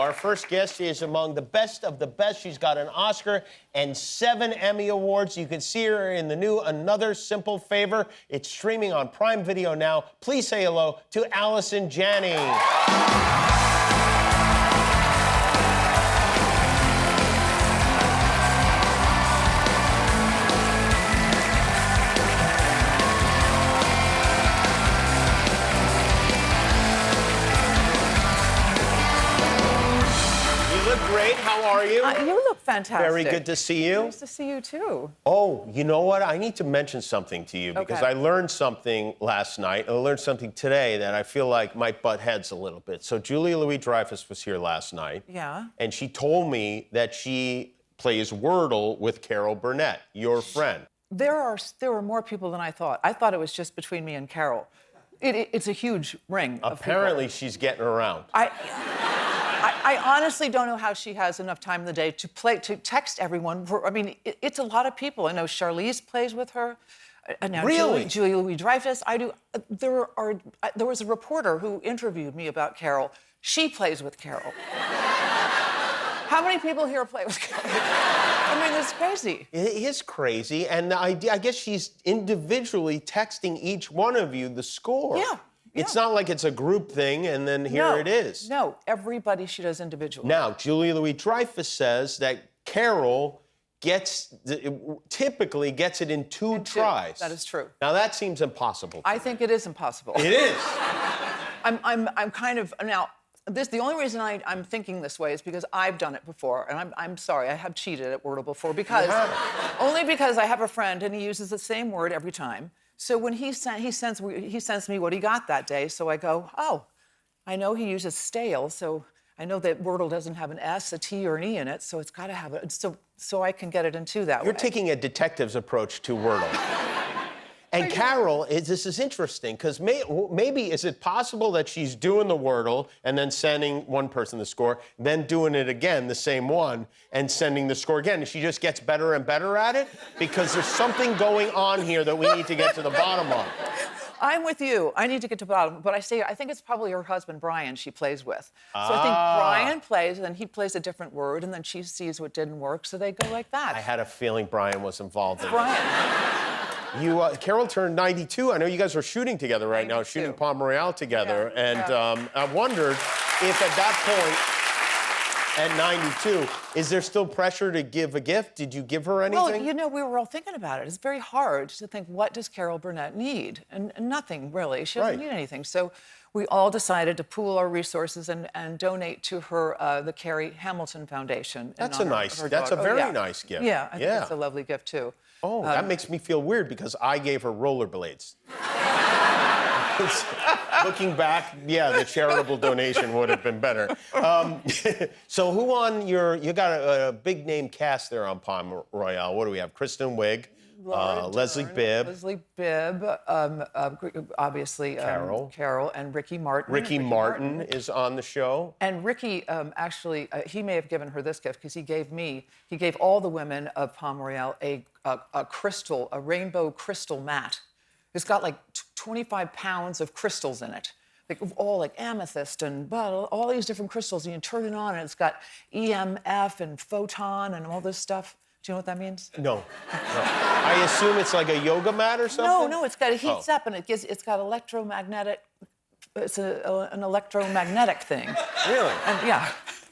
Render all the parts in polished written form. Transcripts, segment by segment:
Our first guest is among the best of the best. She's got an Oscar and 7 Emmy Awards. You can see her in the new Another Simple Favor. It's streaming on Prime Video now. Please say hello to Allison Janney. Great. How are you? You look fantastic. Very good to see you. Nice to see you, too. Oh, you know what? I need to mention something to you because I learned something last night. I learned something today that I feel like might butt heads a little bit. So Julia Louis-Dreyfus was here last night. Yeah. And she told me that she plays Wordle with Carol Burnett, your friend. There are more people than I thought. I thought it was just between me and Carol. It's a huge ring. Apparently, she's getting around. I honestly don't know how she has enough time in the day to text everyone. It's a lot of people. I know Charlize plays with her. Now Really? Julia Louis-Dreyfus. I do. There was a reporter who interviewed me about Carol. She plays with Carol. How many people here play with Carol? I mean, it's crazy. It is crazy, and I guess she's individually texting each one of you the score. Yeah. It's not like it's a group thing, and then here it is. No, everybody she does individually. Now, Julia Louis-Dreyfus says that Carol typically gets it in two tries. That is true. Now, that seems impossible. I think it is impossible. It is. I'm kind of now. The only reason I'm thinking this way is because I've done it before, and I'm sorry, I have cheated at Wordle before only because I have a friend and he uses the same word every time. So when he sends me what he got that day, so I go, oh, I know he uses stale, so I know that Wordle doesn't have an S, a T, or an E in it, so it's got to have it, so I can get it in two that way. You're taking a detective's approach to Wordle. And Carol, this is interesting, because maybe is it possible that she's doing the Wordle and then sending one person the score, then doing it again, the same one, and sending the score again, and she just gets better and better at it? Because there's something going on here that we need to get to the bottom of. I'm with you. I need to get to the bottom. But I think it's probably her husband, Brian, she plays with. So I think Brian plays, and then he plays a different word, and then she sees what didn't work, so they go like that. I had a feeling Brian was involved in Brian. Carol turned 92. I know you guys are shooting together right now, shooting Palm Royale together. Yeah, and I wondered if at that point, at 92, is there still pressure to give a gift? Did you give her anything? Well, you know, we were all thinking about it. It's very hard to think, what does Carol Burnett need? And nothing, really. She doesn't need anything. So we all decided to pool our resources and donate to her, the Carrie Hamilton Foundation. That's a very nice gift. Yeah, I think it's a lovely gift, too. Oh, that makes me feel weird because I gave her rollerblades. Looking back, the charitable donation would have been better. So who on you got a big name cast there on Palm Royale. What do we have? Kristin, Wiig, Leslie Bibb. Obviously Carol, and Ricky Martin. Ricky Martin is on the show. And Ricky, actually, he may have given her this gift because he gave all the women of Palm Royale a rainbow crystal mat. It's got like 25 pounds of crystals in it. Like all like amethyst and all these different crystals, and you turn it on and it's got EMF and photon and all this stuff. Do you know what that means? No. I assume it's like a yoga mat or something? No, it heats up and it's got electromagnetic. It's an electromagnetic thing. Really?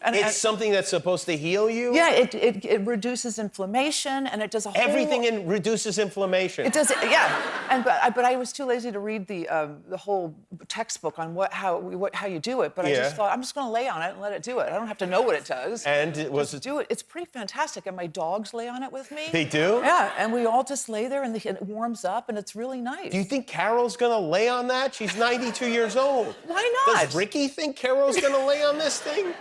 And it's something that's supposed to heal you? Yeah, it reduces inflammation, and it does a whole... Everything reduces inflammation. It does, yeah. But I was too lazy to read the whole textbook on how you do it. But I just thought, I'm just going to lay on it and let it do it. I don't have to know what it does. And do it. It's pretty fantastic. And my dogs lay on it with me. They do? Yeah, and we all just lay there, and it warms up, and it's really nice. Do you think Carol's going to lay on that? She's 92 years old. Why not? Does Ricky think Carol's going to lay on this thing?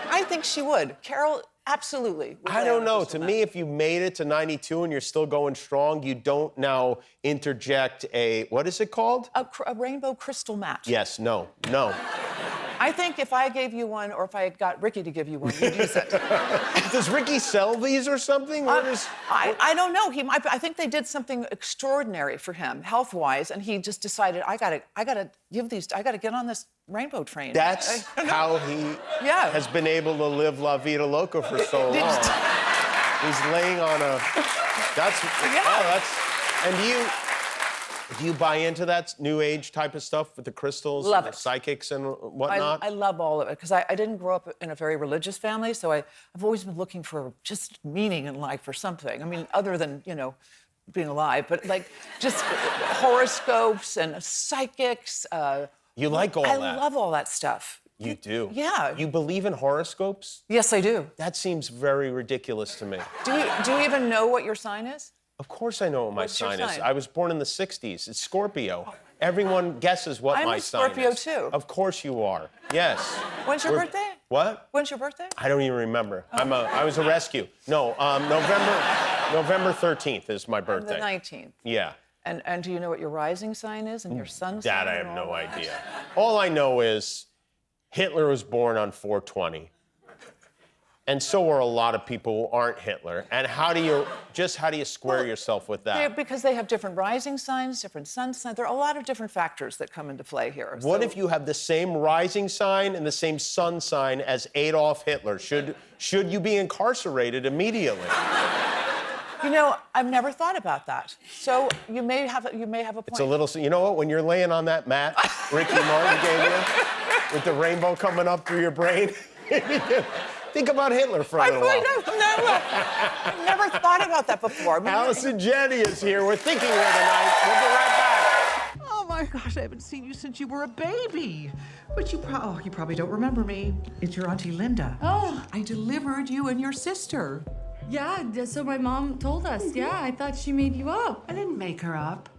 I think she would. Carol, absolutely. I don't know. To me, if you made it to 92 and you're still going strong, you don't now interject what is it called? A rainbow crystal mat. Yes, no. I think if I gave you one, or if I got Ricky to give you one, you'd use it. Does Ricky sell these or something? I don't know. I think they did something extraordinary for him, health-wise, and he just decided, I gotta get on this rainbow train. That's how he has been able to live La Vida Loca for so long. He's laying on a. And do you buy into that new age type of stuff with the crystals, Love and it. the psychics and whatnot? I love all of it because I didn't grow up in a very religious family, so I've always been looking for just meaning in life or something. I mean, other than being alive, but like just horoscopes and psychics. You like all that? I love all that stuff. You do? Yeah. You believe in horoscopes? Yes, I do. That seems very ridiculous to me. Do you even know what your sign is? Of course I know what my What's your sign is. sign? I was born in the 60s. It's Scorpio. Everyone guesses what I'm my a sign Scorpio, is. too. Of course you are. Yes. When's your birthday? What? When's your birthday? I don't even remember. I was a rescue. No, November 13th is my birthday. The 19th. Yeah. And do you know what your rising sign is and your sun sign? That I and have all no that? idea. All I know is Hitler was born on 4/20. And so are a lot of people who aren't Hitler. And how do you square yourself with that? Because they have different rising signs, different sun signs. There are a lot of different factors that come into play here. What if you have the same rising sign and the same sun sign as Adolf Hitler? Should you be incarcerated immediately? I've never thought about that. So you may have a point. It's a little. You know what? When you're laying on that mat, Ricky Martin gave you, with the rainbow coming up through your brain, think about Hitler for a little while. I've never thought about that before. Allison Janney is here. We're thinking here tonight. We'll be right back. Oh my gosh, I haven't seen you since you were a baby. But you probably don't remember me. It's your Auntie Linda. Oh. I delivered you and your sister. Yeah, that's what my mom told us. Yeah, I thought she made you up. I didn't make her up.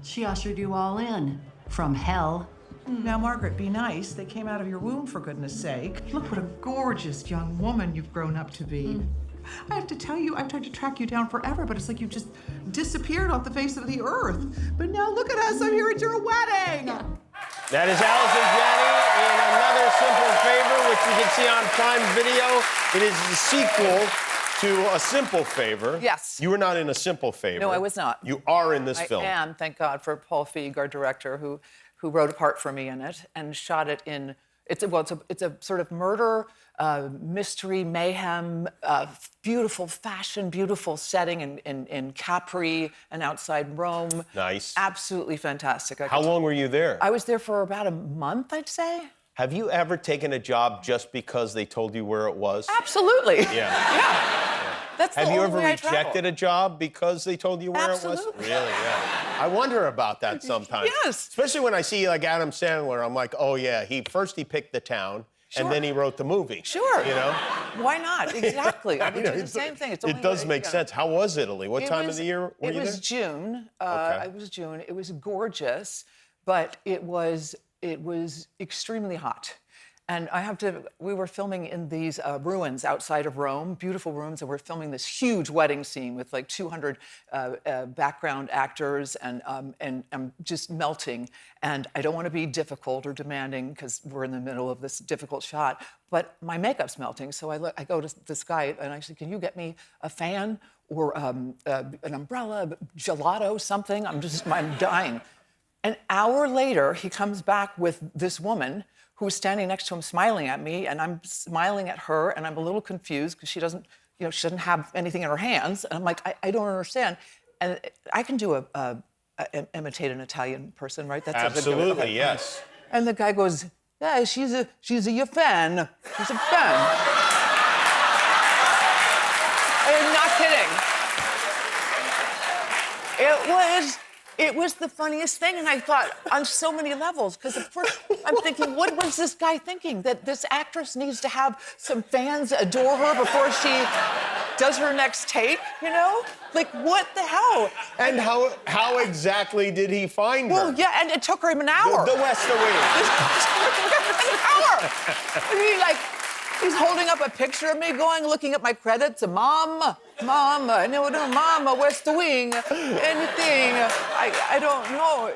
She ushered you all in from hell. Now, Margaret, be nice. They came out of your womb, for goodness sake. Look what a gorgeous young woman you've grown up to be. I have to tell you, I've tried to track you down forever, but it's like you just disappeared off the face of the earth. But now look at us, I'm here at your wedding. That is Allison Janney in Another Simple Favor, which you can see on Prime Video. It is the sequel to A Simple Favor. Yes. You were not in A Simple Favor. No, I was not. You are in this film. I am, thank God, for Paul Feig, our director, who wrote a part for me in it and shot it in. It's a sort of murder, mystery, mayhem, beautiful fashion, beautiful setting in Capri and outside Rome. Nice. Absolutely fantastic. How long were you there? I was there for about a month, I'd say. Have you ever taken a job just because they told you where it was? Absolutely. Yeah. That's the Have you only ever way I travel. rejected a job because they told you where it was? Absolutely. Really, yeah. I wonder about that sometimes. Yes. Especially when I see like Adam Sandler, I'm like, oh yeah, he picked the town and then he wrote the movie. Sure. You know? Why not? Exactly. I mean, it's the same thing. It's the It only does way, make you know. sense. How was Italy? What It time of was- the year were you It was there? June. Okay. It was June. It was gorgeous, but it was extremely hot. And we were filming in these ruins outside of Rome, beautiful ruins, and we're filming this huge wedding scene with like 200 background actors, and I'm just melting. And I don't want to be difficult or demanding because we're in the middle of this difficult shot, but my makeup's melting. So I go to this guy and I said, can you get me a fan or an umbrella, gelato, something? I'm dying. An hour later, he comes back with this woman who's standing next to him smiling at me, and I'm smiling at her, and I'm a little confused because she doesn't have anything in her hands. And I'm like, I don't understand. And I can imitate an Italian person, right? That's Absolutely, yes. And the guy goes, yeah, she's a fan. She's a fan. I'm not kidding. It was the funniest thing, and I thought on so many levels, because at first I'm thinking, what was this guy thinking? That this actress needs to have some fans adore her before she does her next take, you know? Like, what the hell? And how exactly did he find her? Well, yeah, and it took him an hour. The West of Wing. An hour. And he's holding up a picture of me looking at my credits, and Mom, Mama, no, Mama, where's the wing? Anything? I don't know.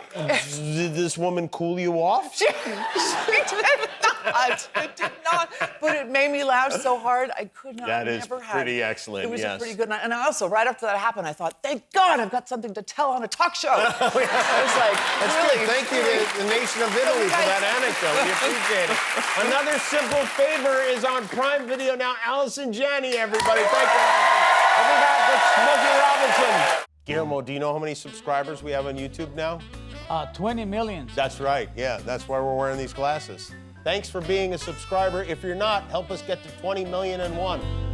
Did this woman cool you off? She did not. It did not. But it made me laugh so hard, I could not. That is never had. pretty excellent, It was yes. a pretty good night. And I also, right after that happened, I thought, thank God I've got something to tell on a talk show. I was like, That's really, good. Thank you to the nation of Italy for that anecdote. We appreciate it. Another simple favor is on Prime Video now. Allison Janney, everybody. Thank you. We'll be back with Smokey Robinson. Guillermo, do you know how many subscribers we have on YouTube now? 20 million. That's right. Yeah, that's why we're wearing these glasses. Thanks for being a subscriber. If you're not, help us get to 20,000,001.